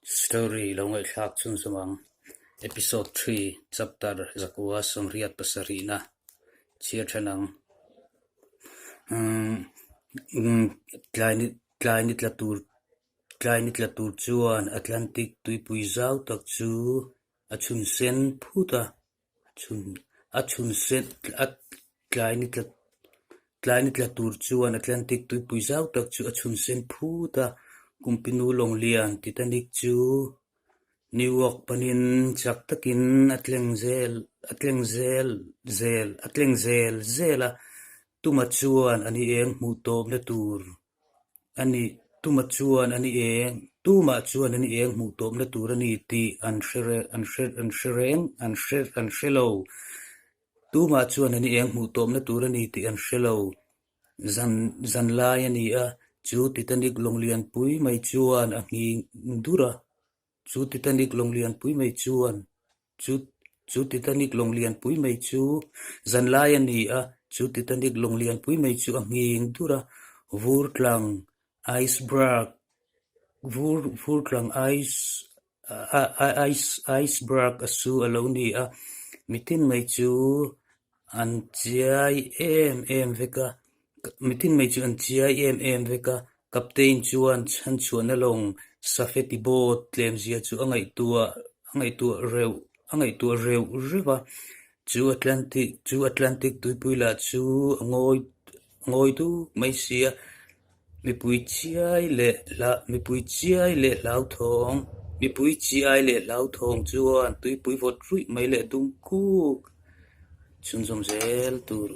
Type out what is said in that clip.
Story lo ngai thak chun samang episode 3 chapter zakua somriat pasarina chia thanang kleinit latur chuan Atlantic tuipui zau tak chu achun sen phuta achun sen at kleinit latur chuan Atlantic tuipui zau tak chu achun sen phuta kumpinu long lian Titanic chu New York panin chak takin atleng zela tuma chuan ani eng hmu tawp na tur tuma chuan ani eng hmu tawp na tur ani ti an hrelo tuma chuan ani eng hmu tawp na tur ani ti an hrelo zan lai ani a chu Titanic long lian pui mai chuan a ngi dura chu Titanic long lian pui mai chuan chu Titanic long lian pui mai chu zan lai ani a chu Titanic long lian pui mai chu a ngi dura vurtlang iceberg asu alo ni a mitin mai chu an chiai em veka captain chuan chan chuan along safety boat tlem zia chu angai tua reu riva chu Atlantic tuipui la chu ngoi tu mai sia mipui chiai le lau thong chuan tuipui vot rui mai le tung ku chun som zel tur